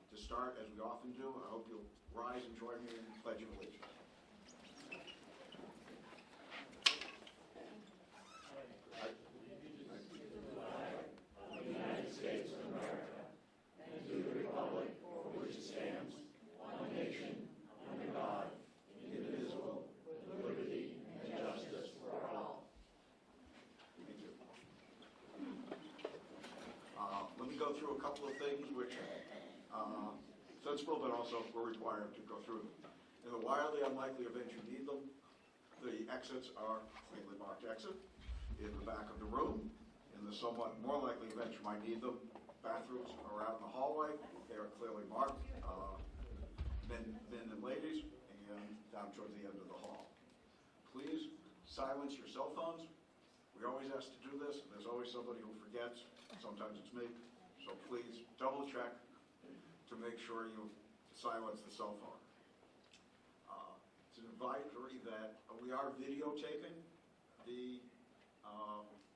To start, as we often do, I hope you'll rise and join me in the Pledge of Allegiance. United States of America, and to the republic for which it stands, one nation, under God, indivisible, with liberty and justice for all. Thank you. Let me go through a couple of things which sensible, but also we're required to go through them. In the wildly unlikely event you need them, the exits are clearly marked exit in the back of the room. In the somewhat more likely event you might need them, bathrooms are out in the hallway. They are clearly marked, men and ladies, and down towards the end of the hall. Please silence your cell phones. We always ask to do this, and there's always somebody who forgets. Sometimes it's me. So please double check to make sure you silence the cell phone. It's an advisory that we are videotaping the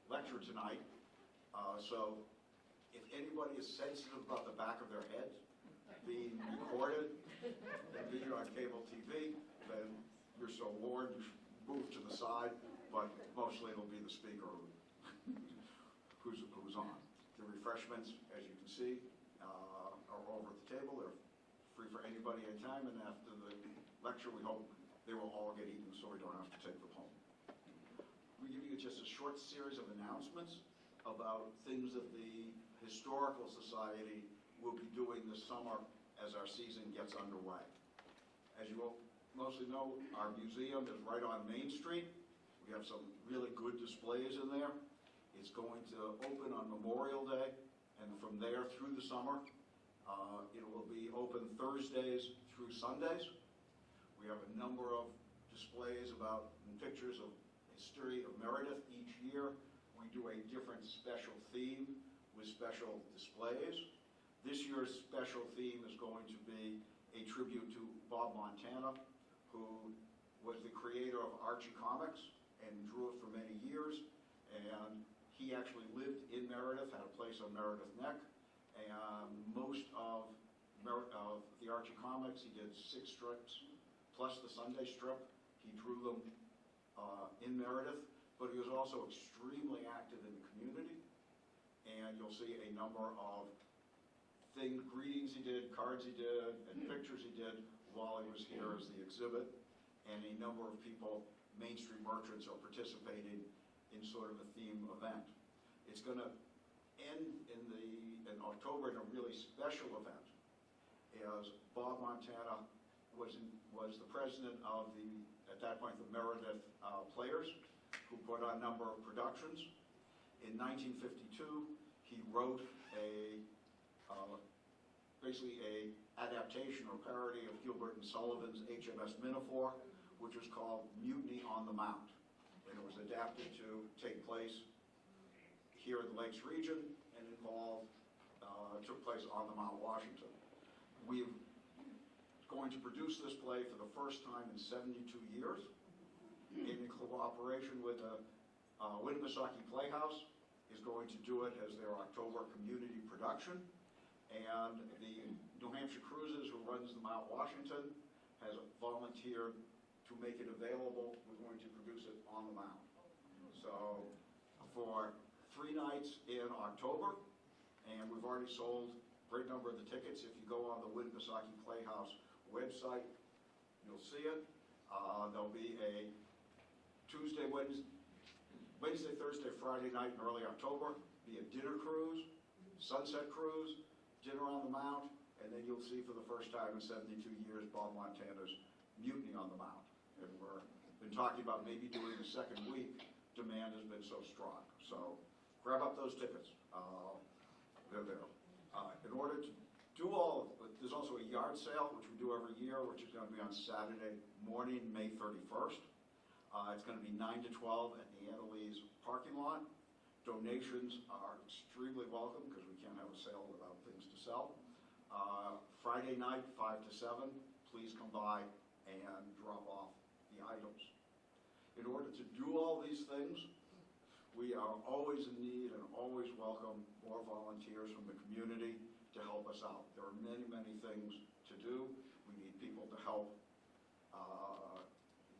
lecture tonight. So if anybody is sensitive about the back of their head being recorded and being on cable TV, then you're so warned. You should move to the side, but mostly it'll be the speaker who's on. The refreshments, as you can see, are over at the table. They're free for anybody anytime, and after the lecture, we hope they will all get eaten so we don't have to take them home. We give you just a short series of announcements about things that the Historical Society will be doing this summer as our season gets underway. As you will mostly know, our museum is right on Main Street. We have some really good displays in there. It's going to open on Memorial Day, and from there through the summer, it will be open Thursdays through Sundays. We have a number of displays about and pictures of history of Meredith each year. We do a different special theme with special displays. This year's special theme is going to be a tribute to Bob Montana, who was the creator of Archie Comics and drew it for many years. And he actually lived in Meredith, had a place on Meredith Neck, and most of the Archie Comics, he did 6 strips, plus the Sunday strip. He drew them in Meredith, but he was also extremely active in the community, and you'll see a number of greetings he did, cards he did, and pictures he did while he was here as the exhibit, and a number of people, Main Street merchants, are participating in sort of a theme event. It's going to end in October in a really special event, as Bob Montana was the president of at that point, the Meredith Players, who put on a number of productions. In 1952, he wrote basically a adaptation or parody of Gilbert and Sullivan's HMS Minotaur, which was called Mutiny on the Mount. And it was adapted to take place here in the Lakes region and took place on the Mount Washington. We're going to produce this play for the first time in 72 years in cooperation with the Winnipesaukee Playhouse is going to do it as their October community production. And the New Hampshire Cruises, who runs the Mount Washington, has volunteered to make it available. We're going to produce it on the Mount. So for 3 nights in October, and we've already sold a great number of the tickets. If you go on the Winnipesaukee Playhouse website, you'll see it. There'll be a Tuesday, Wednesday, Thursday, Friday night in early October, be a dinner cruise, sunset cruise, dinner on the Mount, and then you'll see for the first time in 72 years Bob Montana's Mutiny on the Mount. And we've been talking about maybe doing the second week. Demand has been so strong. So grab up those tickets. They're there. In order to do there's also a yard sale, which we do every year, which is going to be on Saturday morning, May 31st. It's going to be 9 to 12 at the Annalise parking lot. Donations are extremely welcome because we can't have a sale without things to sell. Friday night, 5 to 7, please come by and drop off the items. In order to do all these things, we are always in need and always welcome more volunteers from the community to help us out. There are many, many things to do. We need people to help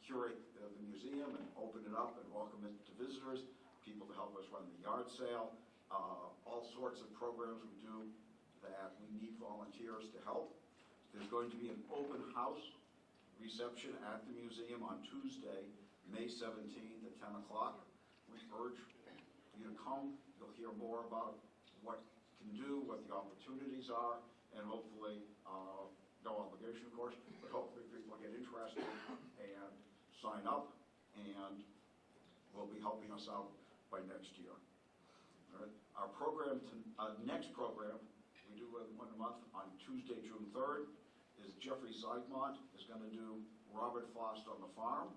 curate the museum and open it up and welcome it to visitors, people to help us run the yard sale, all sorts of programs we do that we need volunteers to help. There's going to be an open house reception at the museum on Tuesday, May 17th at 10 o'clock. We urge you to come. You'll hear more about what you can do, what the opportunities are, and hopefully, no obligation of course, but hopefully people get interested and sign up, and will be helping us out by next year. All right. Our program, next program, we do one a month on Tuesday, June 3rd, is Jeffrey Zeigmont is going to do Robert Frost on the Farm.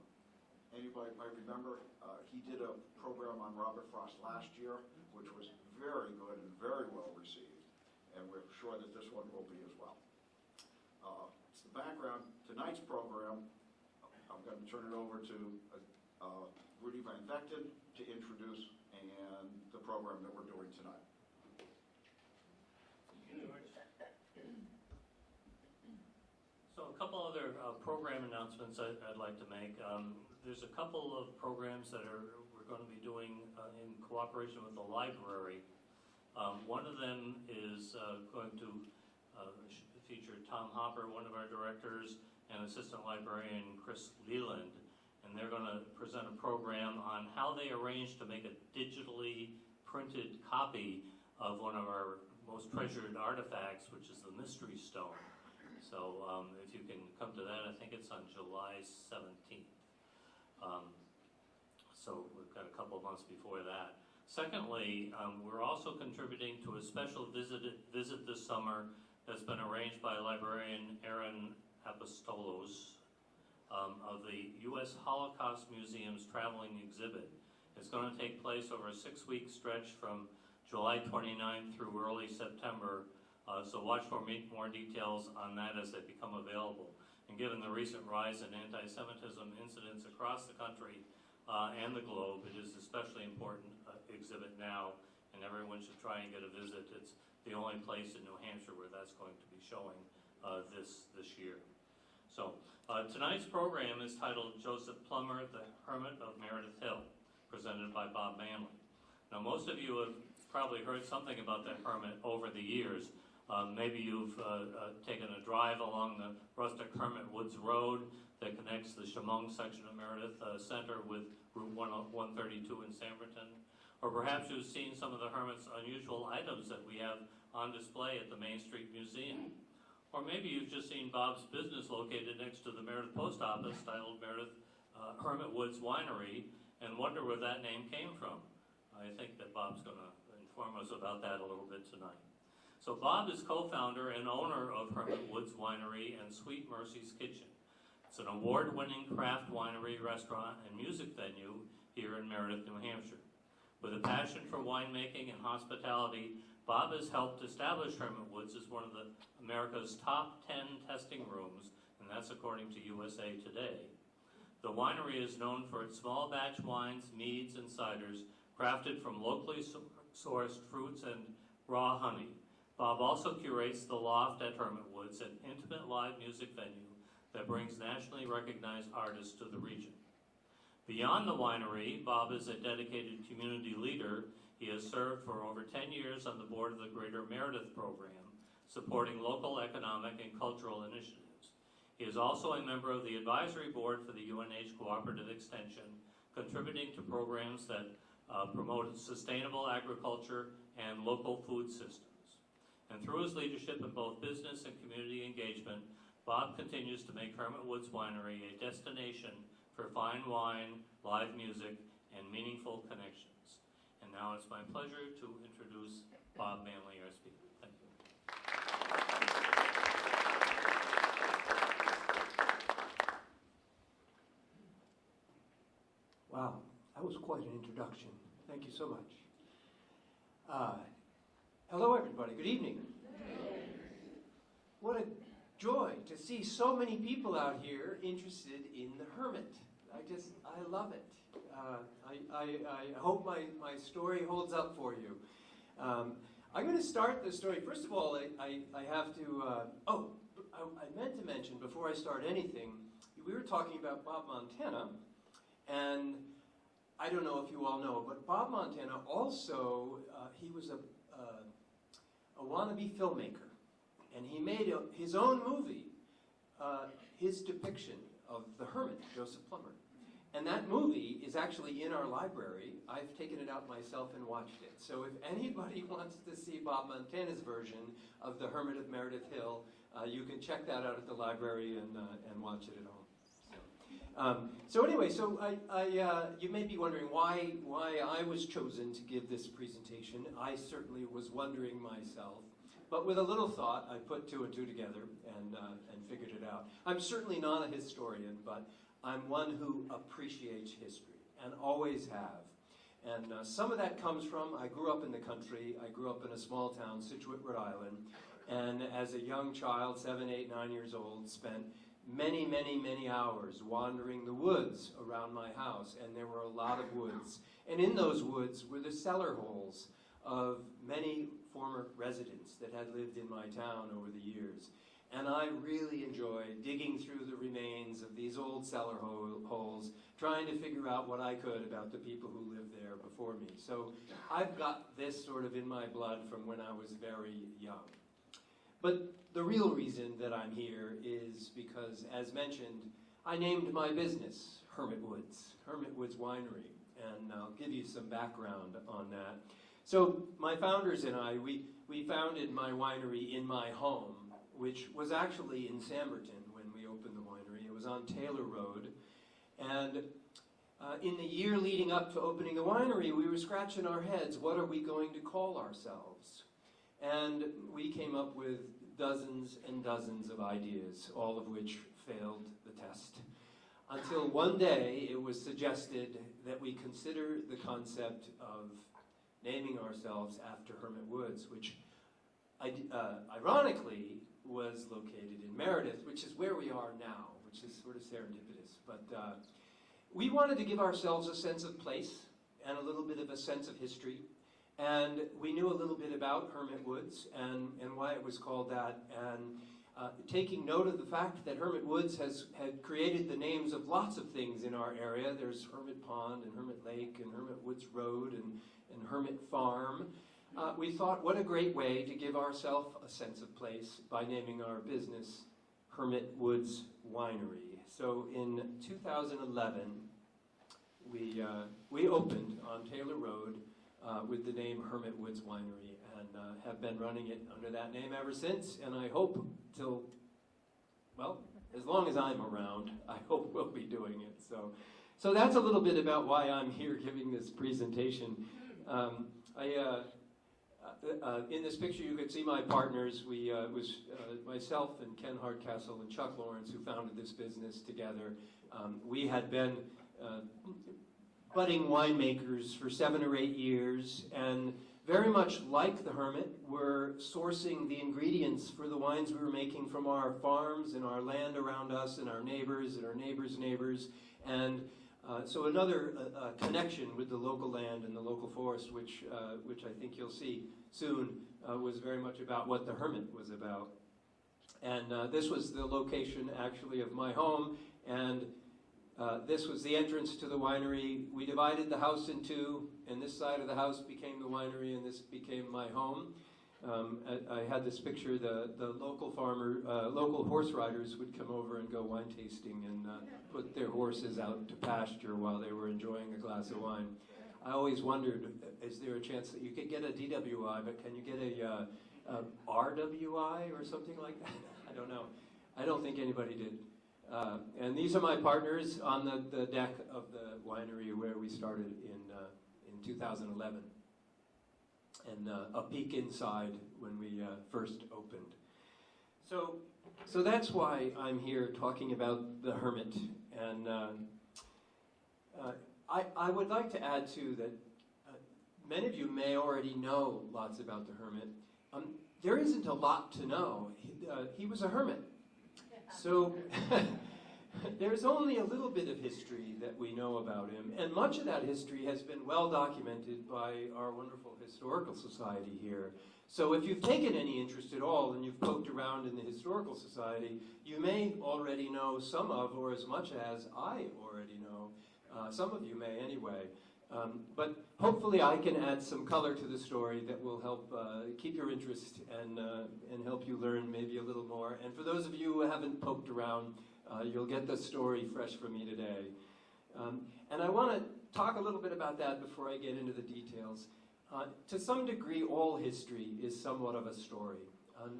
Anybody might remember, he did a program on Robert Frost last year, which was very good and very well received, and we're sure that this one will be as well. It's the background. Tonight's program, I'm going to turn it over to Rudy Van Vechten to introduce and the program that we're doing tonight. So a couple other program announcements I'd like to make. There's a couple of programs that we're going to be doing in cooperation with the library. One of them is going to feature Tom Hopper, one of our directors, and Assistant Librarian Chris Leland, and they're going to present a program on how they arranged to make a digitally printed copy of one of our most treasured artifacts, which is the Mystery Stone. So if you can come to that, I think it's on July 17th. So we've got a couple of months before that. Secondly, we're also contributing to a special visit this summer that's been arranged by librarian Aaron Apostolos of the U.S. Holocaust Museum's traveling exhibit. It's going to take place over a 6-week stretch from July 29th through early September, so watch for more details on that as they become available. And given the recent rise in anti-Semitism incidents across the country and the globe, it is especially important exhibit now, and everyone should try and get a visit. It's the only place in New Hampshire where that's going to be showing this year. So tonight's program is titled Joseph Plumer, the Hermit of Meredith Hill, presented by Bob Manley. Now most of you have probably heard something about the hermit over the years. Maybe you've taken a drive along the rustic Hermit Woods Road that connects the Chemung section of Meredith Center with Route 132 in Sanbornton. Or perhaps you've seen some of the hermit's unusual items that we have on display at the Main Street Museum. Or maybe you've just seen Bob's business located next to the Meredith Post Office titled Meredith Hermit Woods Winery and wonder where that name came from. I think that Bob's going to inform us about that a little bit tonight. So Bob is co-founder and owner of Hermit Woods Winery and Sweet Mercy's Kitchen. It's an award-winning craft winery, restaurant, and music venue here in Meredith, New Hampshire. With a passion for winemaking and hospitality, Bob has helped establish Hermit Woods as one of America's top 10 testing rooms, and that's according to USA Today. The winery is known for its small batch wines, meads, and ciders crafted from locally sourced fruits and raw honey. Bob also curates the Loft at Hermit Woods, an intimate live music venue that brings nationally recognized artists to the region. Beyond the winery, Bob is a dedicated community leader. He has served for over 10 years on the board of the Greater Meredith Program, supporting local economic and cultural initiatives. He is also a member of the advisory board for the UNH Cooperative Extension, contributing to programs that promote sustainable agriculture and local food systems. And through his leadership in both business and community engagement, Bob continues to make Hermit Woods Winery a destination for fine wine, live music, and meaningful connections. And now it's my pleasure to introduce Bob Manley, our speaker. Thank you. Wow, that was quite an introduction. Thank you so much. Hello, everybody. Good evening. What a joy to see so many people out here interested in the hermit. I love it. I hope my story holds up for you. I'm going to start the story. First of all, I have to, I meant to mention before I start anything, we were talking about Bob Montana, and I don't know if you all know, but Bob Montana also, he was a wannabe filmmaker, and he made his own movie, his depiction of the Hermit, Joseph Plumer. And that movie is actually in our library. I've taken it out myself and watched it. So if anybody wants to see Bob Montana's version of The Hermit of Meredith Hill, you can check that out at the library and watch it at home. So anyway, you may be wondering why I was chosen to give this presentation. I certainly was wondering myself. But with a little thought, I put two and two together and figured it out. I'm certainly not a historian, but I'm one who appreciates history, and always have. And some of that comes from, I grew up in the country. I grew up in a small town, Scituate, Rhode Island, and as a young child, 7, 8, 9 years old, spent many, many, many hours wandering the woods around my house, and there were a lot of woods. And in those woods were the cellar holes of many former residents that had lived in my town over the years. And I really enjoyed digging through the remains of these old cellar holes, trying to figure out what I could about the people who lived there before me. So I've got this sort of in my blood from when I was very young. But the real reason that I'm here is because, as mentioned, I named my business Hermit Woods Winery, and I'll give you some background on that. So my founders and I, we founded my winery in my home, which was actually in Samberton when we opened the winery. It was on Taylor Road. And in the year leading up to opening the winery, we were scratching our heads, what are we going to call ourselves? And we came up with dozens and dozens of ideas, all of which failed the test. Until one day it was suggested that we consider the concept of naming ourselves after Hermit Woods, which ironically was located in Meredith, which is where we are now, which is sort of serendipitous. But we wanted to give ourselves a sense of place and a little bit of a sense of history. And we knew a little bit about Hermit Woods and why it was called that. And taking note of the fact that Hermit Woods had created the names of lots of things in our area. There's Hermit Pond and Hermit Lake and Hermit Woods Road and Hermit Farm. We thought, what a great way to give ourselves a sense of place by naming our business Hermit Woods Winery. So in 2011, we opened on Taylor Road with the name Hermit Woods Winery, and have been running it under that name ever since. And I hope till, well, as long as I'm around, I hope we'll be doing it. So that's a little bit about why I'm here giving this presentation. In this picture, you could see my partners. It was myself and Ken Hardcastle and Chuck Lawrence who founded this business together. We had been budding winemakers for 7 or 8 years, and very much like the Hermit, were sourcing the ingredients for the wines we were making from our farms and our land around us and our neighbors and our neighbors' neighbors. And so another connection with the local land and the local forest, which I think you'll see soon, was very much about what the Hermit was about. And this was the location, actually, of my home, and this was the entrance to the winery. We divided the house in two, and this side of the house became the winery, and this became my home. I had this picture, the local local horse riders would come over and go wine tasting and put their horses out to pasture while they were enjoying a glass of wine. I always wondered, is there a chance that you could get a DWI, but can you get a RWI or something like that? I don't know. I don't think anybody did. And these are my partners on the deck of the winery where we started in 2011. And a peek inside when we first opened. So that's why I'm here talking about the Hermit. And I would like to add too that many of you may already know lots about the Hermit. There isn't a lot to know. He was a hermit. So there's only a little bit of history that we know about him, and much of that history has been well documented by our wonderful historical society here. So if you've taken any interest at all and you've poked around in the historical society, you may already know some of, or as much as I already know. Some of you may anyway. But hopefully I can add some color to the story that will help keep your interest and help you learn maybe a little more. And for those of you who haven't poked around, you'll get the story fresh from me today. And I want to talk a little bit about that before I get into the details. To some degree, all history is somewhat of a story.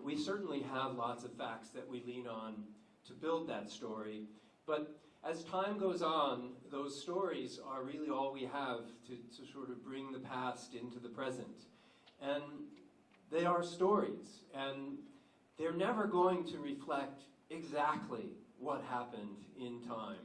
We certainly have lots of facts that we lean on to build that story, but as time goes on, those stories are really all we have to sort of bring the past into the present. And they are stories, and they're never going to reflect exactly what happened in time.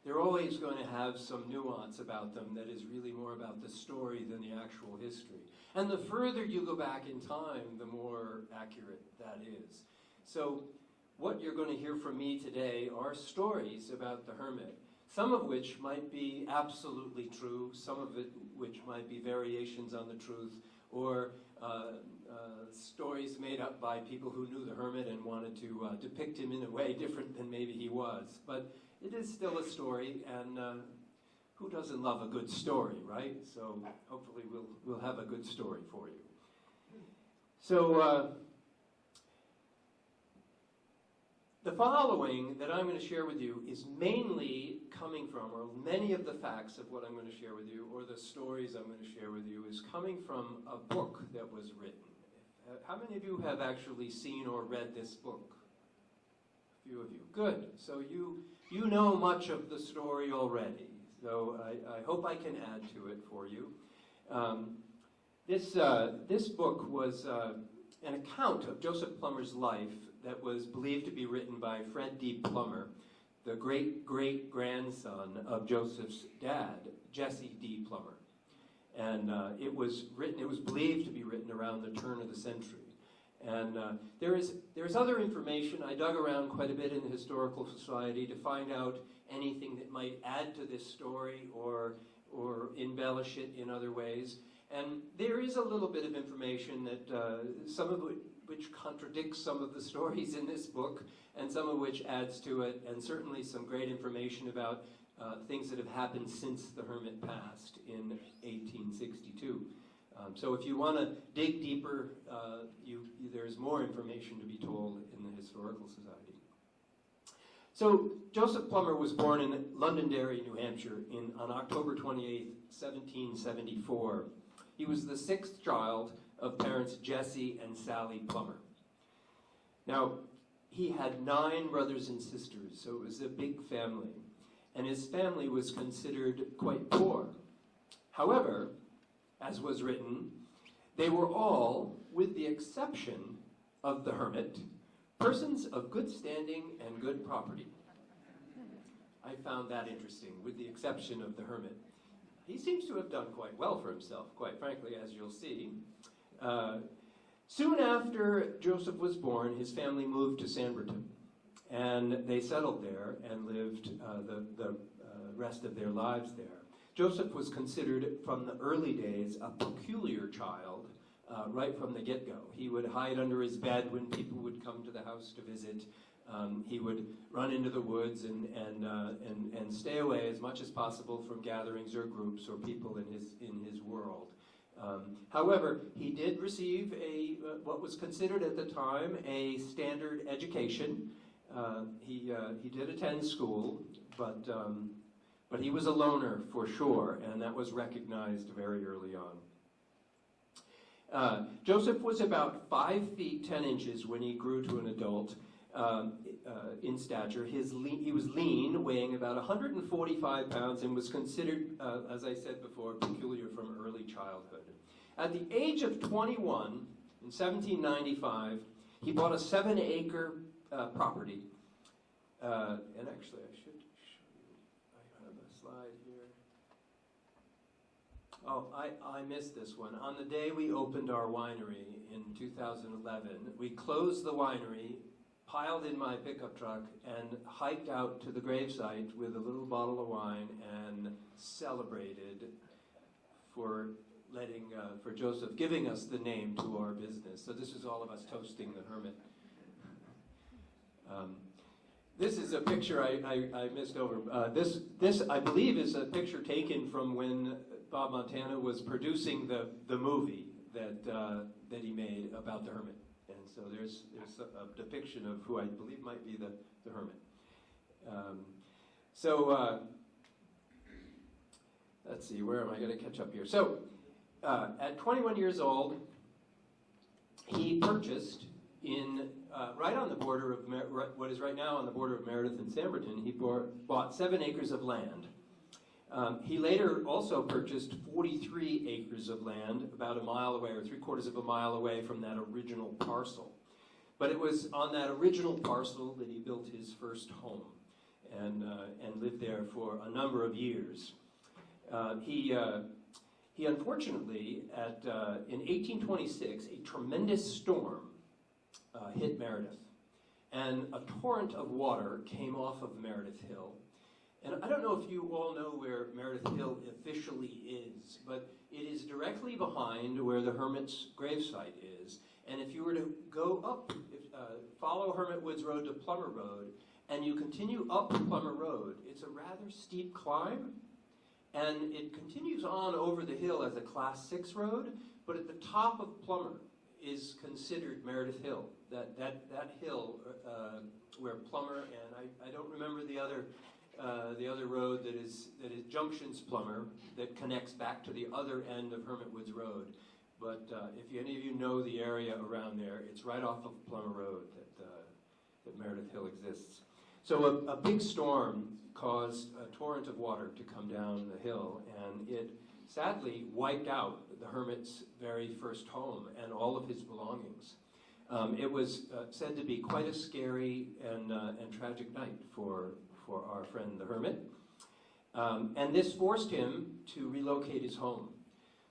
They're always going to have some nuance about them that is really more about the story than the actual history. And the further you go back in time, the more accurate that is. So what you're going to hear from me today are stories about the hermit, some of which might be absolutely true, some of it which might be variations on the truth, or stories made up by people who knew the hermit and wanted to depict him in a way different than maybe he was. But it is still a story, and who doesn't love a good story, right? So hopefully we'll have a good story for you. So the following that I'm going to share with you is mainly coming from, or many of the facts of what I'm going to share with you, or the stories I'm going to share with you, is coming from a book that was written. How many of you have actually seen or read this book? A few of you. Good. So you know much of the story already. So I hope I can add to it for you. This book was an account of Joseph Plumer's life that was believed to be written by Fred D. Plumer, the great-great-grandson of Joseph's dad, Jesse D. Plumer. And it was believed to be written around the turn of the century. And there's other information. I dug around quite a bit in the Historical Society to find out anything that might add to this story or embellish it in other ways. And there is a little bit of information that some of which contradicts some of the stories in this book, and some of which adds to it, and certainly some great information about things that have happened since the hermit passed in 1862. So if you want to dig deeper, there's more information to be told in the Historical Society. So Joseph Plumer was born in Londonderry, New Hampshire on October 28, 1774. He was the sixth child of parents Jesse and Sally Plumer. Now, he had 9 brothers and sisters, so it was a big family, and his family was considered quite poor. However, as was written, they were all, with the exception of the hermit, persons of good standing and good property. I found that interesting, with the exception of the hermit. He seems to have done quite well for himself, quite frankly, as you'll see. Soon after Joseph was born, his family moved to Sanberton, and they settled there and lived the rest of their lives there. Joseph was considered, from the early days, a peculiar child, right from the get-go. He would hide under his bed when people would come to the house to visit. He would run into the woods and stay away as much as possible from gatherings or groups or people in his world. However, he did receive what was considered at the time a standard education. He did attend school, but he was a loner for sure, and that was recognized very early on. Joseph was about 5 feet 10 inches when he grew to an adult in stature. He was lean, weighing about 145 pounds, and was considered, as I said before, peculiar from early childhood. At the age of 21, in 1795, he bought a 7-acre property. And actually, I should show you. I have a slide here. Oh, I missed this one. On the day we opened our winery in 2011, we closed the winery piled in my pickup truck and hiked out to the gravesite with a little bottle of wine and celebrated for for Joseph giving us the name to our business. So this is all of us toasting the hermit. This is a picture I missed over. This I believe is a picture taken from when Bob Montana was producing the movie that he made about the hermit. And so there's a depiction of who I believe might be the hermit. Let's see, where am I going to catch up here? So, at 21 years old, he purchased right on the border of what is right now on the border of Meredith and Samberton. He bought 7 acres of land. He later also purchased 43 acres of land about a mile away, or 3/4 of a mile away from that original parcel. But it was on that original parcel that he built his first home and lived there for a number of years. He unfortunately, in 1826, a tremendous storm hit Meredith, and a torrent of water came off of Meredith Hill. And I don't know if you all know where Meredith Hill officially is, but it is directly behind where the Hermit's gravesite is. And if you were to go up, follow Hermit Woods Road to Plumer Road, and you continue up Plumer Road, it's a rather steep climb. And it continues on over the hill as a Class 6 road, but at the top of Plumer is considered Meredith Hill. That hill where Plumer and I don't remember the other road that is junctions Plumer that connects back to the other end of Hermit Woods Road. But if any of you know the area around there, it's right off of Plumer Road that Meredith Hill exists. So a big storm caused a torrent of water to come down the hill, and it sadly wiped out the hermit's very first home and all of his belongings. It was said to be quite a scary and tragic night for our friend the hermit, and this forced him to relocate his home.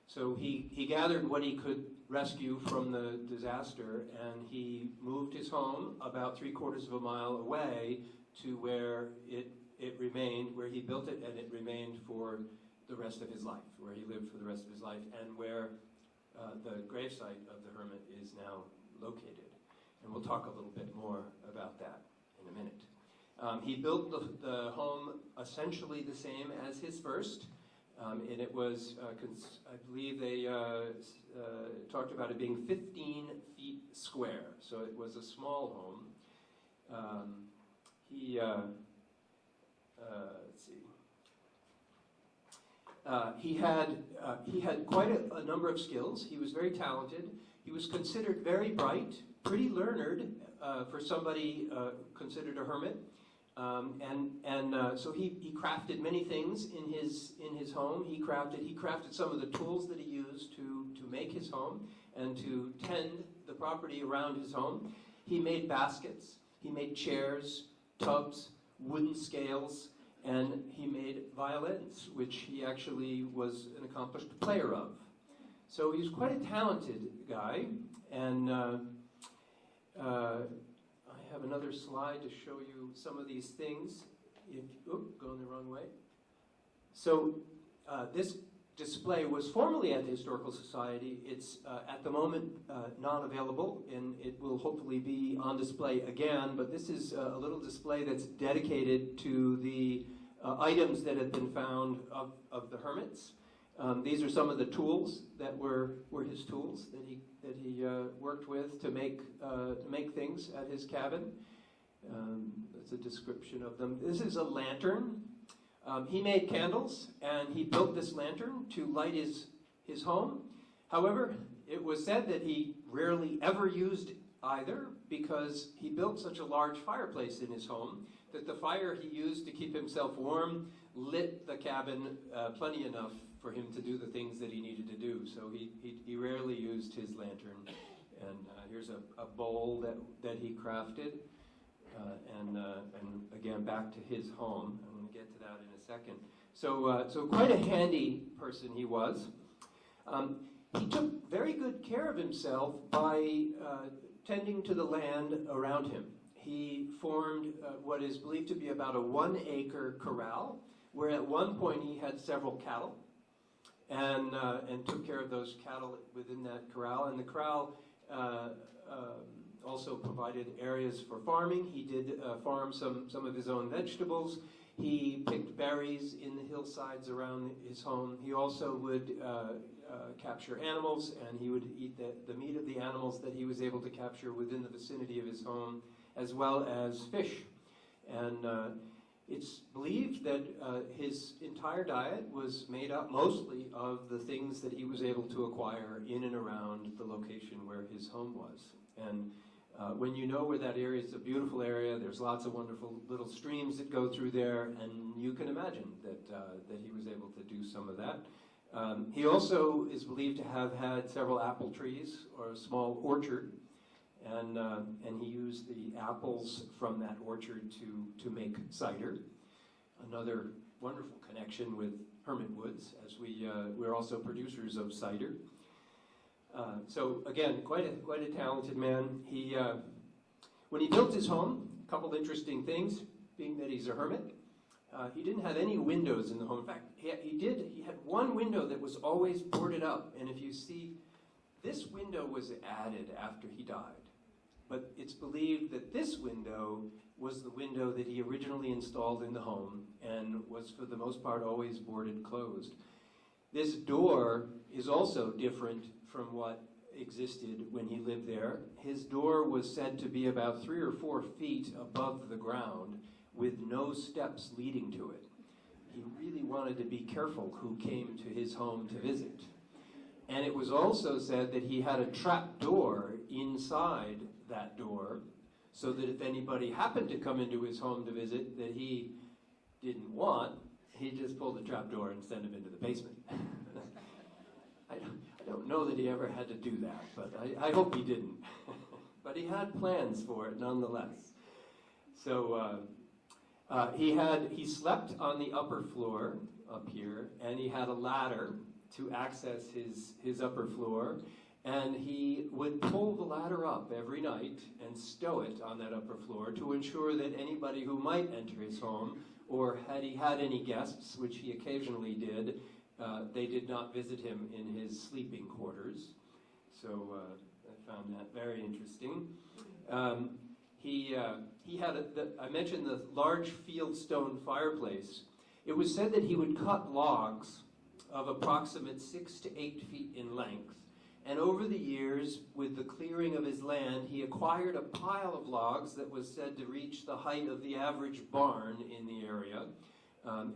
So he gathered what he could rescue from the disaster, and he moved his home about 3/4 of a mile away to where it remained, where he built it, and it remained for the rest of his life, where he lived for the rest of his life, and where the gravesite of the hermit is now located. And we'll talk a little bit more about that in a minute. He built the home essentially the same as his first, and it was, I believe they talked about it being 15 feet square, so it was a small home. Let's see. He had quite a number of skills. He was very talented. He was considered very bright, pretty learned for somebody considered a hermit. So he crafted many things in his home. He crafted some of the tools that he used to make his home and to tend the property around his home. He made baskets. He made chairs, tubs, wooden scales, and he made violins, which he actually was an accomplished player of. So he was quite a talented guy, and I have another slide to show you some of these things. Going the wrong way. So this display was formerly at the Historical Society. It's at the moment not available, and it will hopefully be on display again, but this is a little display that's dedicated to the items that have been found of the hermits. These are some of the tools that were his tools that he worked with to make things at his cabin. That's a description of them. This is a lantern. He made candles, and he built this lantern to light his home. However, it was said that he rarely ever used either, because he built such a large fireplace in his home that the fire he used to keep himself warm lit the cabin plenty enough for him to do the things that he needed to do. So he rarely used his lantern. And here's a bowl that he crafted. And again, back to his home. I'm going to get to that in a second. So quite a handy person he was. He took very good care of himself by tending to the land around him. he formed what is believed to be about a 1-acre corral, where at one point he had several cattle, and took care of those cattle within that corral. And the corral also provided areas for farming. He did farm some of his own vegetables. He picked berries in the hillsides around his home. He also would capture animals, and he would eat the meat of the animals that he was able to capture within the vicinity of his home, as well as fish. And it's believed that his entire diet was made up mostly of the things that he was able to acquire in and around the location where his home was. And when you know where that area is, a beautiful area, there's lots of wonderful little streams that go through there, and you can imagine that he was able to do some of that. He also is believed to have had several apple trees, or a small orchard, and he used the apples from that orchard to make cider. Another wonderful connection with Hermit Woods, as we're also producers of cider. So again, quite a talented man. He, when he built his home, a couple interesting things, being that he's a hermit. He didn't have any windows in the home. In fact, he had one window that was always boarded up, and if you see, this window was added after he died. But it's believed that this window was the window that he originally installed in the home and was, for the most part, always boarded closed. This door is also different from what existed when he lived there. His door was said to be about 3 or 4 feet above the ground, with no steps leading to it. He really wanted to be careful who came to his home to visit. And it was also said that he had a trap door inside that door, so that if anybody happened to come into his home to visit that he didn't want, he'd just pull the trap door and send him into the basement. I don't know that he ever had to do that, but I hope he didn't. But he had plans for it nonetheless. So he slept on the upper floor up here, and he had a ladder to access his upper floor, and he would pull the ladder up every night and stow it on that upper floor to ensure that anybody who might enter his home, or had he had any guests, which he occasionally did, they did not visit him in his sleeping quarters. So I found that very interesting. He had, I mentioned the large fieldstone fireplace. It was said that he would cut logs of approximate 6 to 8 feet in length. And over the years, with the clearing of his land, he acquired a pile of logs that was said to reach the height of the average barn in the area.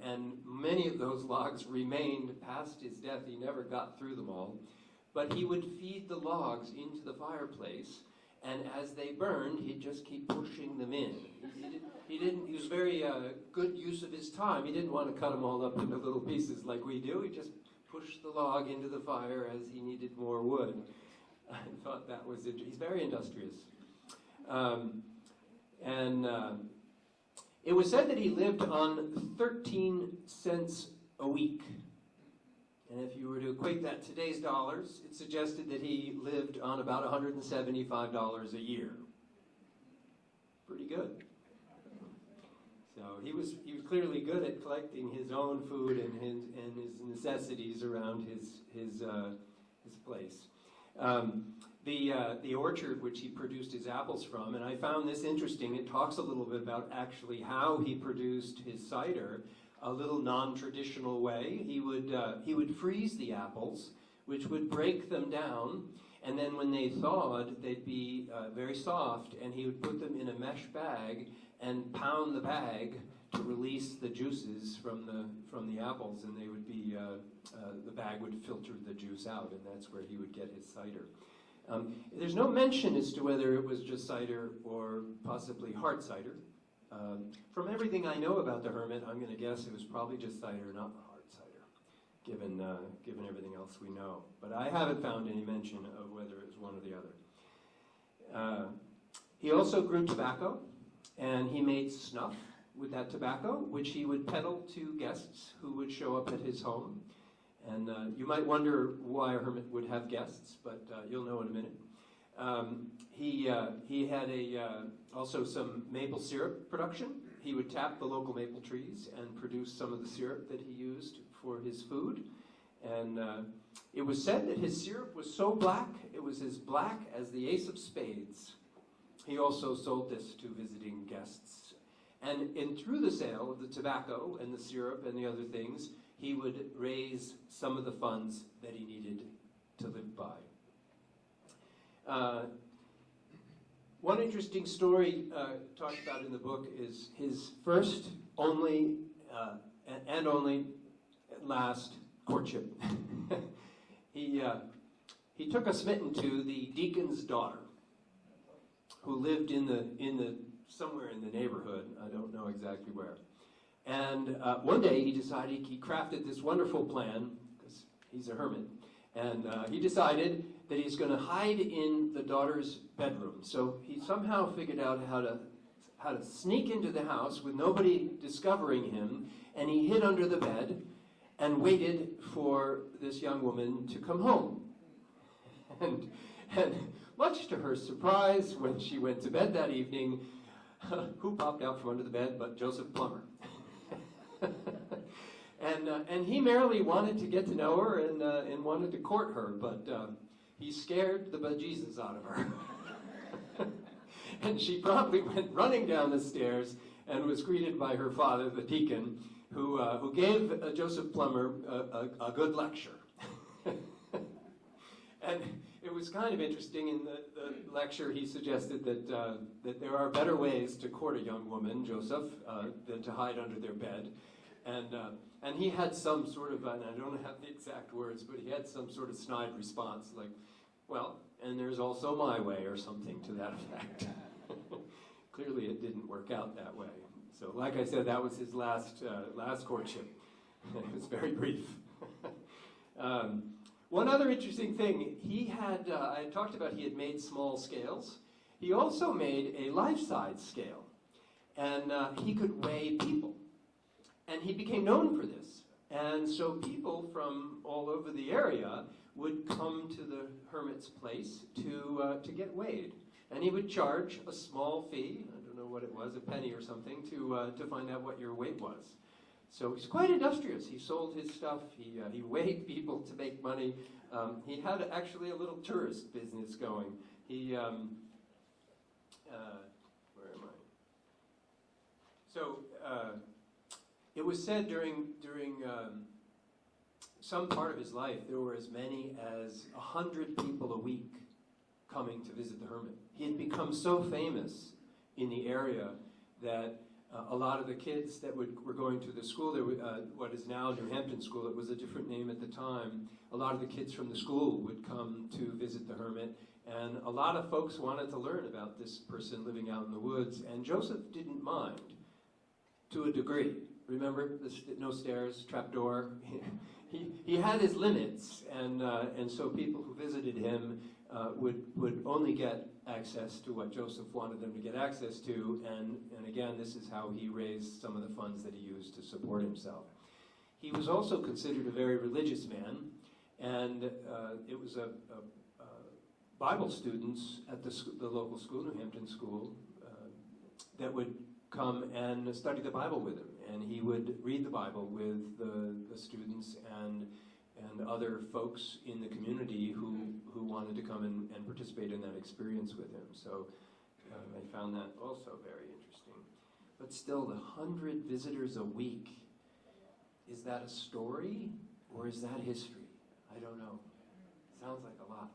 And many of those logs remained past his death. He never got through them all. But he would feed the logs into the fireplace, and as they burned, he'd just keep pushing them in. He was very good use of his time. He didn't want to cut them all up into little pieces like we do. He just pushed the log into the fire as he needed more wood. I thought that was interesting. He's very industrious. It was said that he lived on 13 cents a week. And if you were to equate that to today's dollars, it suggested that he lived on about $175 a year. Pretty good. So he was clearly good at collecting his own food and his necessities around his place. The orchard which he produced his apples from, and I found this interesting. It talks a little bit about actually how he produced his cider, a little non-traditional way. He would freeze the apples, which would break them down, and then when they thawed, they'd be very soft, and he would put them in a mesh bag and pound the bag to release the juices from the apples, and they would be the bag would filter the juice out, and that's where he would get his cider. There's no mention as to whether it was just cider or possibly hard cider. From everything I know about the hermit, I'm going to guess it was probably just cider, not hard cider, given everything else we know. But I haven't found any mention of whether it was one or the other. He also grew tobacco, and he made snuff with that tobacco, which he would peddle to guests who would show up at his home. And you might wonder why a hermit would have guests, but you'll know in a minute. He had also some maple syrup production. He would tap the local maple trees and produce some of the syrup that he used for his food. And it was said that his syrup was so black, it was as black as the ace of spades. He also sold this to visiting guests. And through the sale of the tobacco and the syrup and the other things, he would raise some of the funds that he needed to live by. One interesting story talked about in the book is his first, only, and only last courtship. He took a smitten to the deacon's daughter, who lived somewhere in the neighborhood. I don't know exactly where. And one day he decided, he crafted this wonderful plan, because he's a hermit, and he decided that he's going to hide in the daughter's bedroom. So he somehow figured out how to sneak into the house with nobody discovering him, and he hid under the bed and waited for this young woman to come home. And much to her surprise, when she went to bed that evening, who popped out from under the bed but Joseph Plumer? And he merely wanted to get to know her and wanted to court her, but he scared the bejesus out of her. And she promptly went running down the stairs and was greeted by her father, the deacon, who gave Joseph Plumer a good lecture. And it was kind of interesting. In the lecture, he suggested that there are better ways to court a young woman, Joseph, than to hide under their bed. And he had some sort of, and I don't have the exact words, but he had some sort of snide response, like, well, and there's also my way, or something to that effect. Clearly it didn't work out that way. So like I said, that was his last courtship. It was very brief. One other interesting thing, he had, I talked about he had made small scales. He also made a life-size scale, and he could weigh people. And he became known for this. And so people from all over the area would come to the hermit's place to get weighed. And he would charge a small fee, I don't know what it was, a penny or something, to find out what your weight was. So he's quite industrious. He sold his stuff. He weighed people to make money. He had actually a little tourist business going. He, where am I? So it was said during some part of his life, there were as many as 100 people a week coming to visit the hermit. He had become so famous in the area that a lot of the kids that were going to the school, what is now New Hampton School, it was a different name at the time, a lot of the kids from the school would come to visit the hermit, and a lot of folks wanted to learn about this person living out in the woods, and Joseph didn't mind, to a degree. Remember, no stairs, trapdoor. He had his limits, and so people who visited him would only get access to what Joseph wanted them to get access to, and again, this is how he raised some of the funds that he used to support himself. He was also considered a very religious man, and it was a Bible students at the local school, New Hampton School, that would come and study the Bible with him, and he would read the Bible with the students and other folks in the community who wanted to come and participate in that experience with him. So I found that also very interesting. But still, the 100 visitors a week, is that a story or is that history? I don't know. Sounds like a lot.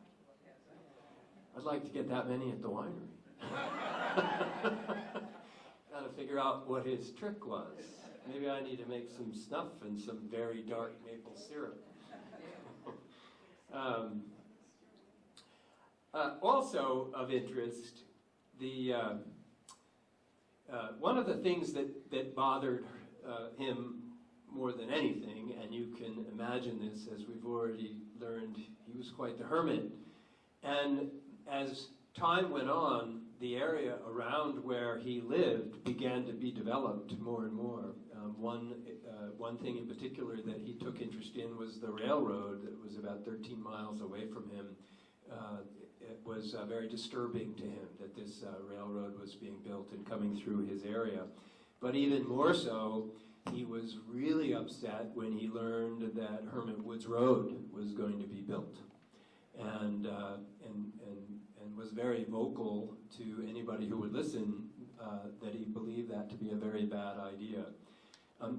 I'd like to get that many at the winery. Got to figure out what his trick was. Maybe I need to make some snuff and some very dark maple syrup. Also of interest, one of the things that bothered him more than anything, and you can imagine this as we've already learned, he was quite the hermit. And as time went on, the area around where he lived began to be developed more and more. One thing in particular that he took interest in was the railroad that was about 13 miles away from him. it was very disturbing to him that this railroad was being built and coming through his area. But even more so, he was really upset when he learned that Hermit Woods Road was going to be built, and was very vocal to anybody who would listen that he believed that to be a very bad idea.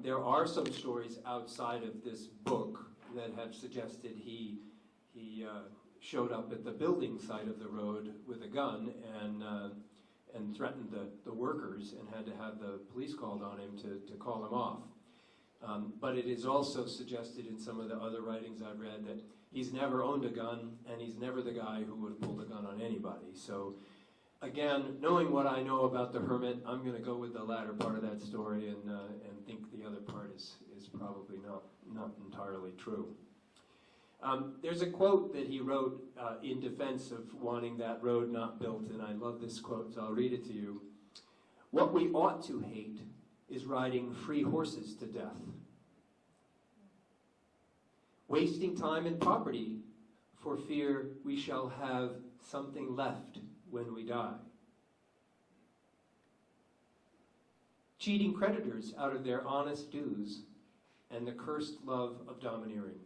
There are some stories outside of this book that have suggested he showed up at the building site of the road with a gun and threatened the workers and had to have the police called on him to call him off. But it is also suggested in some of the other writings I've read that he's never owned a gun, and he's never the guy who would have pulled a gun on anybody. So again, knowing what I know about the Hermit, I'm going to go with the latter part of that story and think the other part is probably not entirely true. There's a quote that he wrote in defense of wanting that road not built, and I love this quote, so I'll read it to you. "What we ought to hate is riding free horses to death. Wasting time and property for fear we shall have something left when we die. Cheating creditors out of their honest dues and the cursed love of domineering."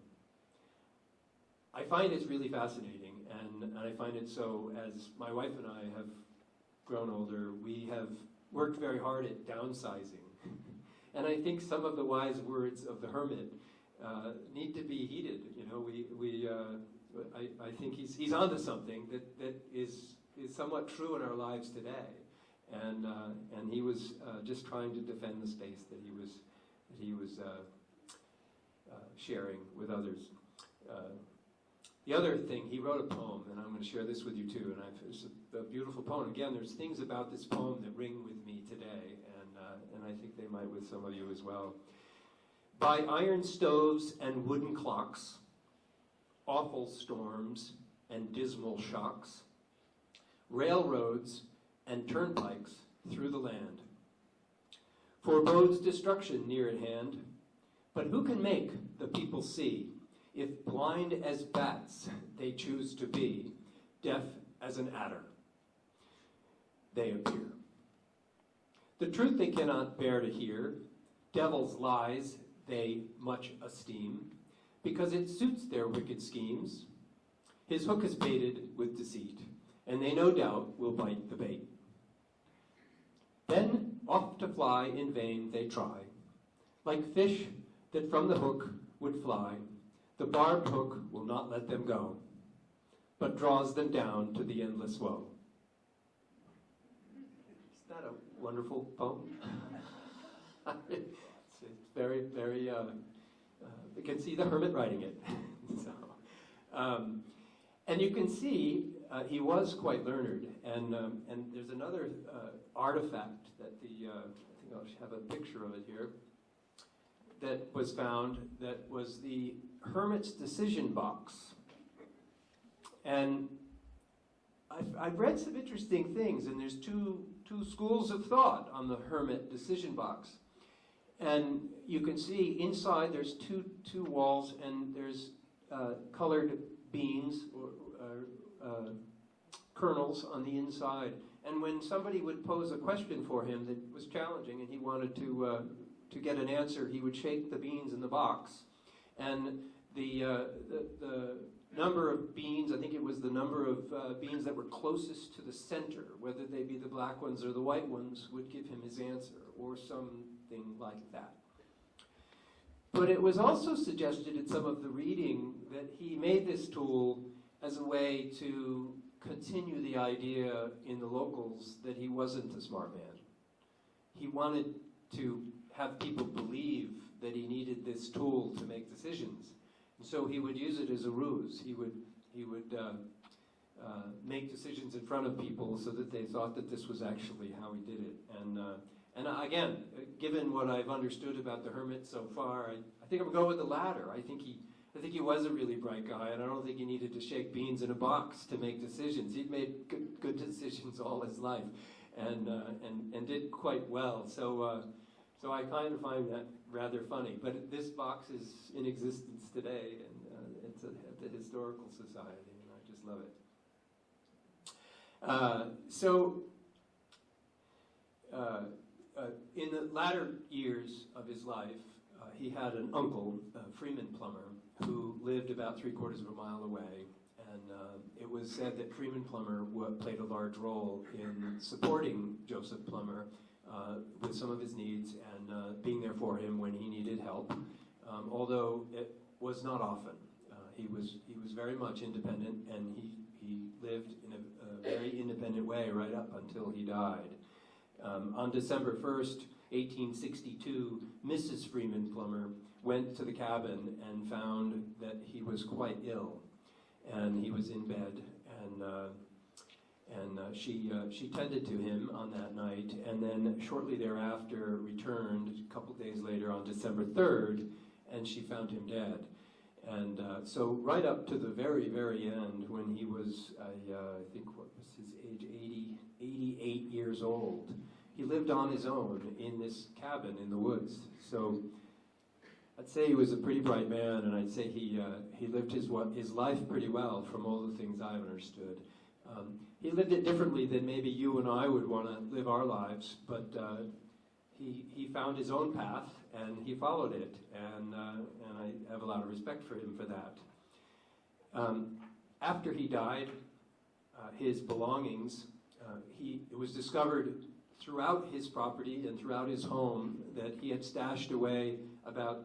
I find this really fascinating, and I find it so as my wife and I have grown older, we have worked very hard at downsizing. And I think some of the wise words of the Hermit need to be heeded. You know, I think he's onto something that is somewhat true in our lives today. And he was just trying to defend the space that he was sharing with others. The other thing, he wrote a poem, and I'm going to share this with you too. And it's a beautiful poem. Again, there's things about this poem that ring with me today, and I think they might with some of you as well. "By iron stoves and wooden clocks, awful storms and dismal shocks, railroads and turnpikes through the land, forebodes destruction near at hand. But who can make the people see, if blind as bats they choose to be, deaf as an adder they appear? The truth they cannot bear to hear, devil's lies they much esteem, because it suits their wicked schemes. His hook is baited with deceit, and they no doubt will bite the bait. Then off to fly in vain they try, like fish that from the hook would fly. The barbed hook will not let them go, but draws them down to the endless woe." Isn't that a wonderful poem? It's very, very, you can see the Hermit writing it. And you can see he was quite learned. And there's another artifact that I think I'll have a picture of it here, that was found, that was the Hermit's decision box. And I've read some interesting things, and there's two schools of thought on the Hermit decision box. And you can see inside there's two walls, and there's colored beans or kernels on the inside. And when somebody would pose a question for him that was challenging and he wanted to get an answer, he would shake the beans in the box. And the number of beans, I think it was the number of beans that were closest to the center, whether they be the black ones or the white ones, would give him his answer, or something like that. But it was also suggested in some of the reading that he made this tool as a way to continue the idea in the locals that he wasn't a smart man. He wanted to have people believe that he needed this tool to make decisions. And so he would use it as a ruse. He would make decisions in front of people so that they thought that this was actually how he did it. And again, given what I've understood about the Hermit so far, I think I'm going to go with the latter. I think he was a really bright guy, and I don't think he needed to shake beans in a box to make decisions. He'd made good decisions all his life, and did quite well. So I kind of find that rather funny. But this box is in existence today, and it's at the Historical Society, and I just love it. In the latter years of his life, he had an uncle, Freeman Plumer, who lived about 3/4 of a mile away. And it was said that Freeman Plumer played a large role in supporting Joseph Plumer with some of his needs and being there for him when he needed help, although it was not often. He was very much independent, and he lived in a very independent way right up until he died. On December 1st, 1862, Mrs. Freeman Plumer went to the cabin and found that he was quite ill, and he was in bed, and she tended to him on that night, and then shortly thereafter returned a couple days later on December 3rd, and she found him dead. And so right up to the very, very end, when he was, I think, what was his age, 88 years old, he lived on his own in this cabin in the woods. So I'd say he was a pretty bright man, and I'd say he lived his life pretty well from all the things I've understood. He lived it differently than maybe you and I would want to live our lives, but he found his own path, and he followed it, and I have a lot of respect for him for that. After he died, his belongings, it was discovered throughout his property and throughout his home that he had stashed away about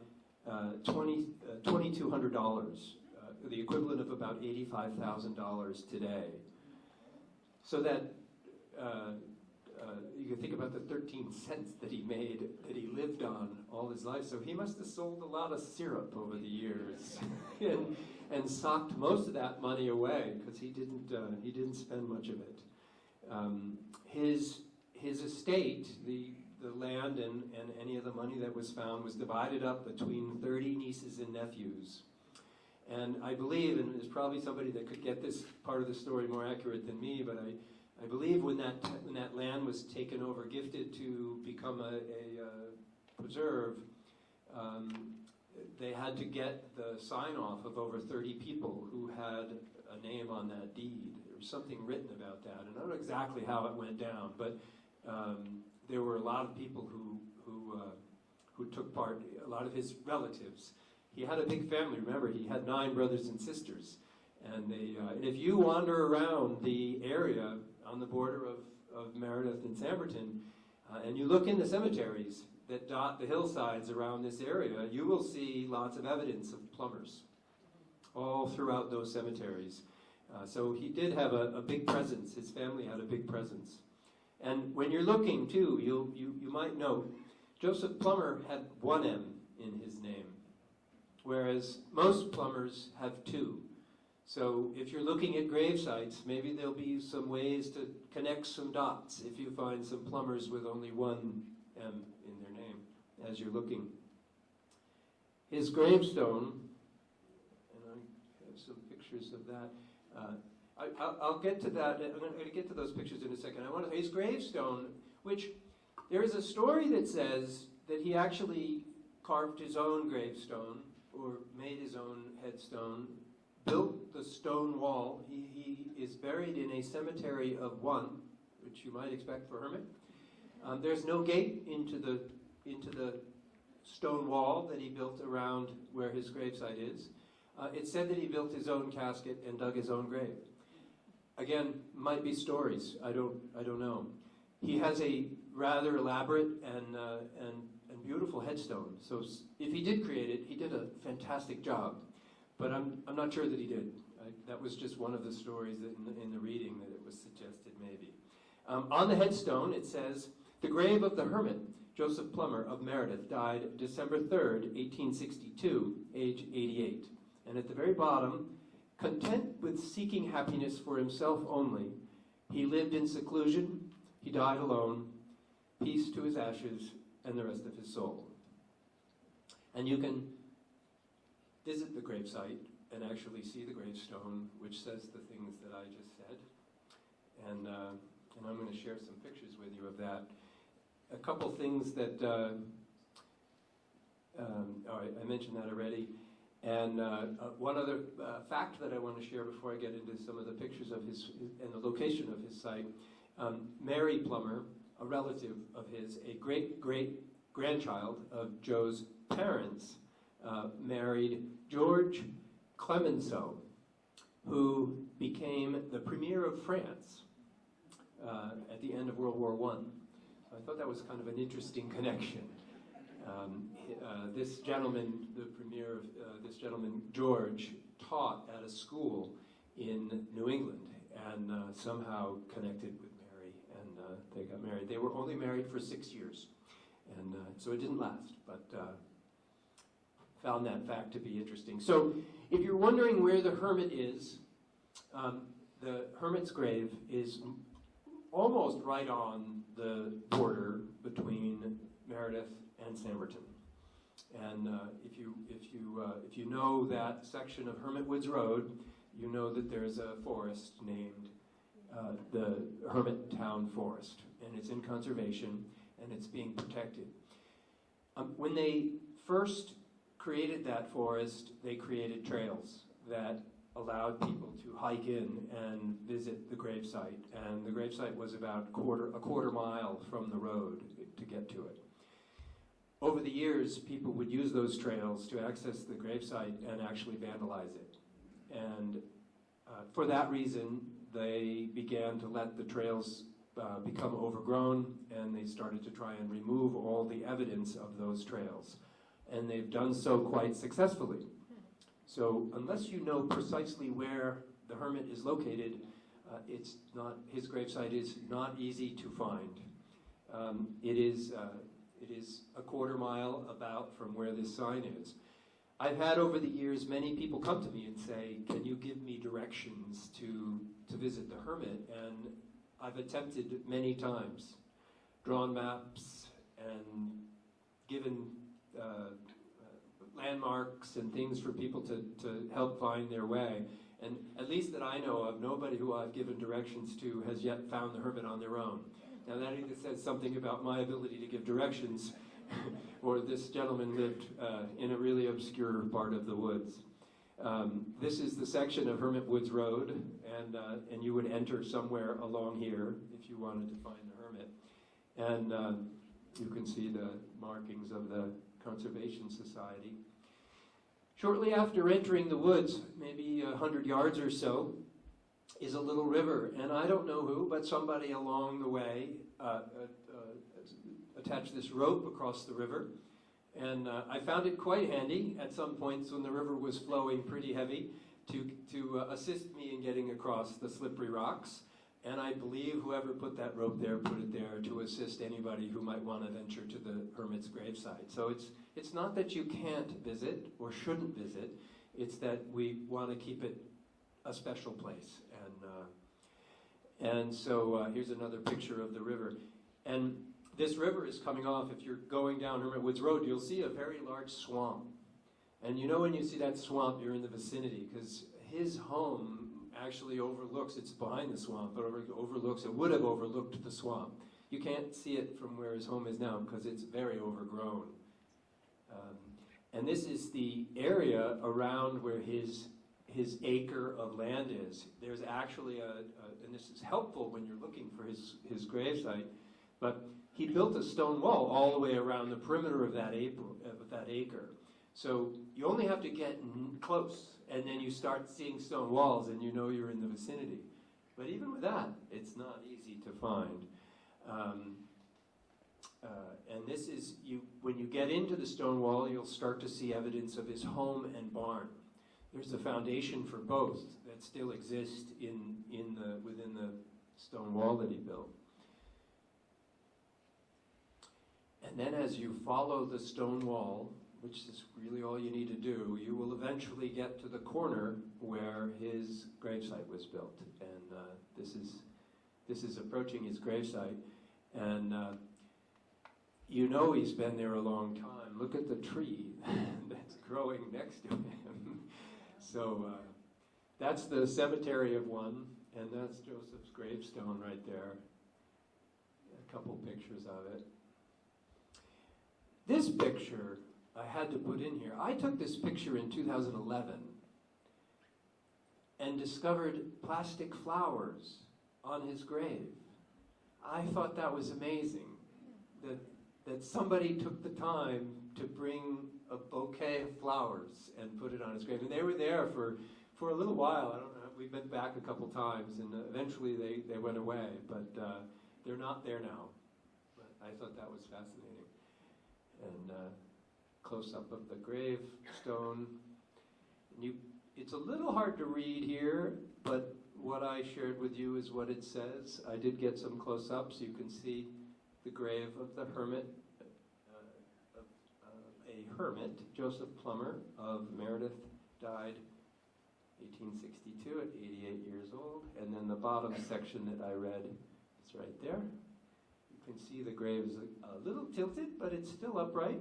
$2,200, the equivalent of about $85,000 today. So that you can think about the 13 cents that he made, that he lived on all his life. So he must have sold a lot of syrup over the years and socked most of that money away, because he didn't spend much of it. His estate, the land and any of the money that was found, was divided up between 30 nieces and nephews. And I believe, and there's probably somebody that could get this part of the story more accurate than me, but I believe when that land was taken over, gifted to become a preserve, they had to get the sign-off of over 30 people who had a name on that deed. There was something written about that, and I don't know exactly how it went down, but there were a lot of people who took part, a lot of his relatives. He had a big family. Remember, he had 9 brothers and sisters. And and if you wander around the area on the border of Meredith and Samberton, and you look in the cemeteries that dot the hillsides around this area, you will see lots of evidence of Plumers all throughout those cemeteries. So he did have a big presence. His family had a big presence. And when you're looking, too, you might note, Joseph Plumer had 1 M in his name, whereas most Plumers have 2. So if you're looking at grave sites, maybe there'll be some ways to connect some dots if you find some Plumers with only 1 M in their name as you're looking. His gravestone, and I have some pictures of that. I'll get to that. I'm going to get to those pictures in a second. His gravestone, which there is a story that says that he actually carved his own gravestone or made his own headstone, built the stone wall. He is buried in a cemetery of 1, which you might expect for Hermit. There's no gate into the stone wall that he built around where his gravesite is. It's said that he built his own casket and dug his own grave. Again, might be stories. I don't know. He has a rather elaborate and beautiful headstone. So if he did create it, he did a fantastic job. But I'm not sure that he did. That was just one of the stories that in the reading that it was suggested maybe. On the headstone it says, "The grave of the hermit, Joseph Plumer of Meredith, died December 3rd, 1862, age 88. And at the very bottom, content with seeking happiness for himself only, he lived in seclusion, he died alone, peace to his ashes and the rest of his soul." And you can visit the gravesite and actually see the gravestone, which says the things that I just said. And I'm going to share some pictures with you of that. A couple things that, I mentioned that already. And one other fact that I want to share before I get into some of the pictures of his and the location of his site. Mary Plumer, a relative of his, a great-great-grandchild of Joe's parents, married George Clemenceau, who became the Premier of France at the end of World War I. I thought that was kind of an interesting connection. This gentleman, the Premier of this gentleman, George, taught at a school in New England and somehow connected with Mary, and they got married. They were only married for 6 years, and so it didn't last, but found that fact to be interesting. So if you're wondering where the hermit is, the hermit's grave is almost right on the border between Meredith and Samberton. And if you know that section of Hermit Woods Road, you know that there's a forest named the Hermit Town Forest, and it's in conservation and it's being protected. When they first created that forest, they created trails that allowed people to hike in and visit the gravesite, and the gravesite was about a quarter mile from the road to get to it. Over the years, people would use those trails to access the gravesite and actually vandalize it. And for that reason, they began to let the trails become overgrown, and they started to try and remove all the evidence of those trails. And they've done so quite successfully. So unless you know precisely where the hermit is located, his gravesite is not easy to find. It is a quarter mile about from where this sign is. I've had over the years many people come to me and say, can you give me directions to visit the hermit? And I've attempted many times, drawn maps and given landmarks and things for people to help find their way. And at least that I know of, nobody who I've given directions to has yet found the hermit on their own. Now that either says something about my ability to give directions, or this gentleman lived in a really obscure part of the woods. This is the section of Hermit Woods Road, and you would enter somewhere along here if you wanted to find the hermit. And you can see the markings of the Conservation Society. Shortly after entering the woods, maybe 100 yards or so, is a little river, and I don't know who, but somebody along the way attached this rope across the river, and I found it quite handy at some points when the river was flowing pretty heavy to assist me in getting across the slippery rocks, and I believe whoever put that rope there put it there to assist anybody who might want to venture to the hermit's gravesite. So it's not that you can't visit or shouldn't visit, it's that we want to keep it a special place. And so here's another picture of the river. And this river is coming off. If you're going down Hermit Woods Road, you'll see a very large swamp. And you know when you see that swamp, you're in the vicinity, because his home actually overlooks, it's behind the swamp, but it would have overlooked the swamp. You can't see it from where his home is now because it's very overgrown. And this is the area around where his acre of land is. There's actually and this is helpful when you're looking for his gravesite, but he built a stone wall all the way around the perimeter of that acre. So you only have to get close, and then you start seeing stone walls, and you know you're in the vicinity. But even with that, it's not easy to find. And this is, when you get into the stone wall, you'll start to see evidence of his home and barn. There's a foundation for both that still exist within the stone wall that he built. And then as you follow the stone wall, which is really all you need to do, you will eventually get to the corner where his gravesite was built. And this is approaching his gravesite. And you know he's been there a long time. Look at the tree that's growing next to him. So that's the cemetery of one, and that's Joseph's gravestone right there. A couple pictures of it. This picture I had to put in here. I took this picture in 2011 and discovered plastic flowers on his grave. I thought that was amazing, that somebody took the time to bring a bouquet of flowers and put it on his grave. And they were there for a little while. I don't know, we've been back a couple times, and eventually they went away, but they're not there now. But I thought that was fascinating. And close-up of the gravestone. It's a little hard to read here, but what I shared with you is what it says. I did get some close-ups. You can see the grave of the hermit, a hermit, Joseph Plumer of Meredith, died 1862 at 88 years old. And then the bottom section that I read is right there. You can see the grave is a little tilted, but it's still upright.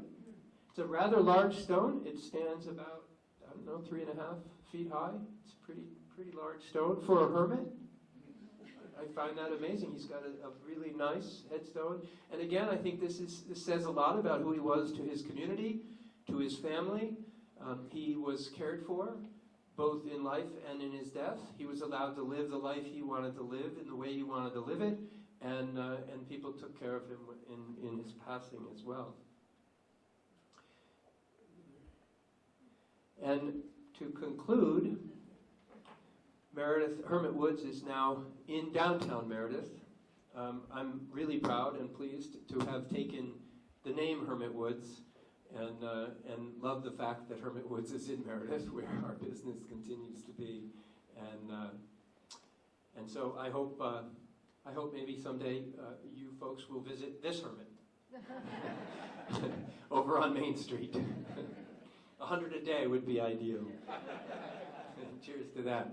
It's a rather large stone. It stands about, I don't know, 3.5 feet high. It's a pretty large stone for a hermit. I find that amazing. He's got a really nice headstone. And again, I think this says a lot about who he was to his community, to his family. He was cared for, both in life and in his death. He was allowed to live the life he wanted to live in the way he wanted to live it, and people took care of him in his passing as well. And to conclude, Hermit Woods is now in downtown Meredith. I'm really proud and pleased to have taken the name Hermit Woods and love the fact that Hermit Woods is in Meredith, where our business continues to be. And so I hope maybe someday you folks will visit this hermit over on Main Street. 100 a day would be ideal. Cheers to that.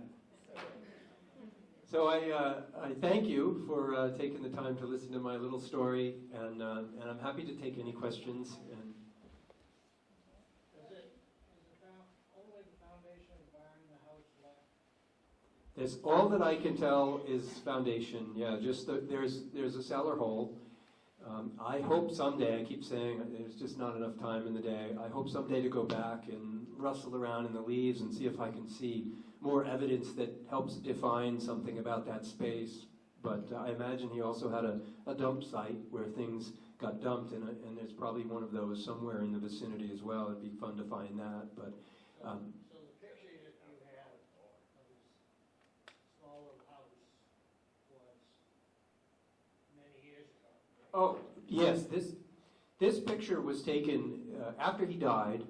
So I thank you for taking the time to listen to my little story, and I'm happy to take any questions. And Is only the foundation barn the house left? there's all that I can tell is foundation. Yeah, just there's a cellar hole. I hope someday, I keep saying there's just not enough time in the day, I hope someday to go back and rustle around in the leaves and see if I can see more evidence that helps define something about that space. But I imagine he also had a dump site where things got dumped, and there's probably one of those somewhere in the vicinity as well. It'd be fun to find that. But So the picture that you had of this small little house was many years ago, right? oh yes, this picture was taken after he died.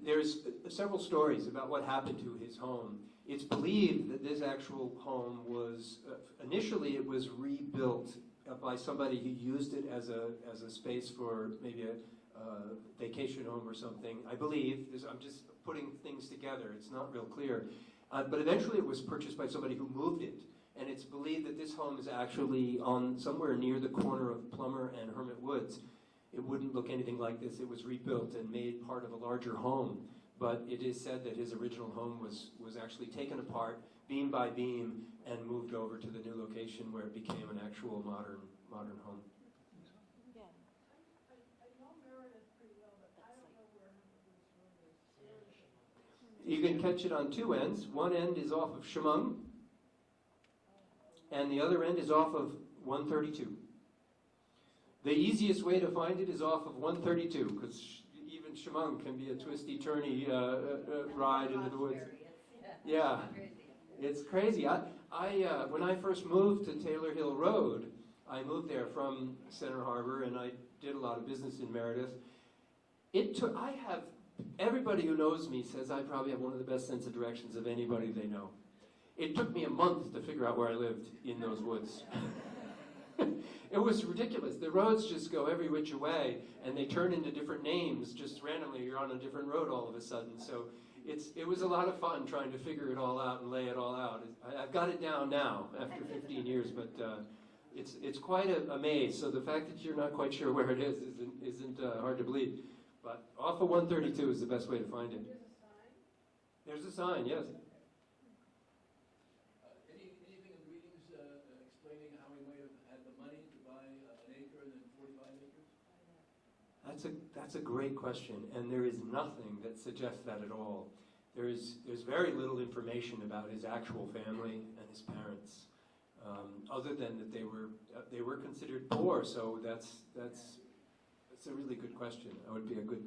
There's several stories about what happened to his home. It's believed that this actual home was, initially it was rebuilt by somebody who used it as a space for maybe a vacation home or something. I believe, I'm just putting things together, it's not real clear. But eventually it was purchased by somebody who moved it. And it's believed that this home is actually on somewhere near the corner of Plumer and Hermit Woods. It wouldn't look anything like this. It was rebuilt and made part of a larger home. But it is said that his original home was actually taken apart, beam by beam, and moved over to the new location where it became an actual modern home. Yeah. I know Meredith pretty well, but I don't know where Hermit Woods is. You can catch it on two ends. One end is off of Chemung, and the other end is off of 132. The easiest way to find it is off of 132, because even Chemung can be a twisty-turny ride into the woods. Yeah, it's crazy. When I first moved to Taylor Hill Road, I moved there from Center Harbor, and I did a lot of business in Meredith. Everybody who knows me says I probably have one of the best sense of directions of anybody they know. It took me a month to figure out where I lived in those woods. It was ridiculous. The roads just go every which way, and they turn into different names just randomly. You're on a different road all of a sudden. So it was a lot of fun trying to figure it all out and lay it all out. I've got it down now after 15 years, but it's quite a maze. So the fact that you're not quite sure where it is isn't hard to believe. But off of 132 is the best way to find it. There's a sign, yes. Anything in the readings explaining how he might have had the money to buy an acre and then 45 acres? That's a great question, and there is nothing that suggests that at all. There's very little information about his actual family and his parents, other than that they were considered poor. So that's a really good question. That would be a good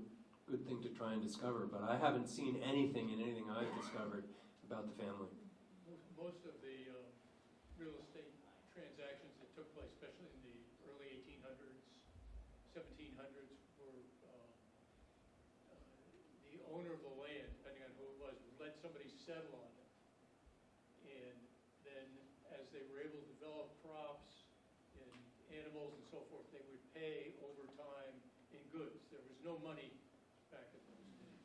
thing to try and discover. But I haven't seen anything in anything I've discovered about the family. Most of the real estate transactions that took place, especially in the early 1800s, 1700s, were the owner of the land, depending on who it was, would let somebody settle on it. And then as they were able to develop crops and animals and so forth, they would pay over time in goods. There was no money back in those days.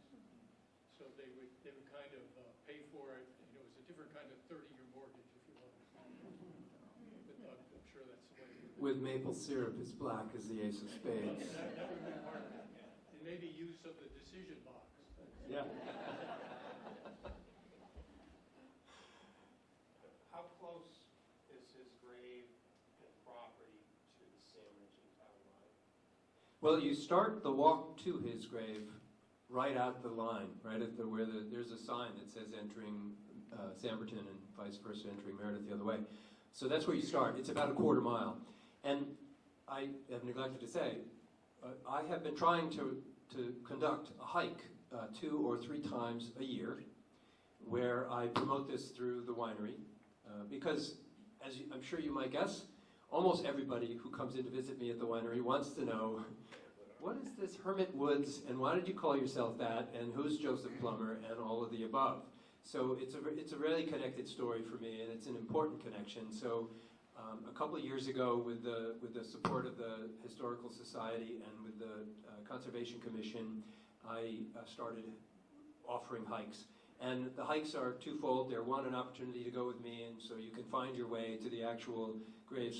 So they would kind of pay for it, and it was a different kind of 30-year mortgage, if you will. But I'm sure that's the way it is. With maple syrup as black as the ace of spades. That would be part of it. And maybe use of the decision box. Yeah. How close is his grave and property to the Sandringham town line? Well, you start the walk to his grave right at the line, right at there's a sign that says entering Samberton and vice versa, entering Meredith the other way. So that's where you start. It's about a quarter mile. And I have neglected to say, I have been trying to conduct a hike 2 or 3 times a year, where I promote this through the winery, because, I'm sure you might guess, almost everybody who comes in to visit me at the winery wants to know, what is this Hermit Woods, and why did you call yourself that, and who's Joseph Plumer, and all of the above. So it's a really connected story for me, and it's an important connection. So a couple of years ago, with the support of the Historical Society and with the Conservation Commission, I started offering hikes. And the hikes are twofold. They're, one, an opportunity to go with me, and so you can find your way to the actual graves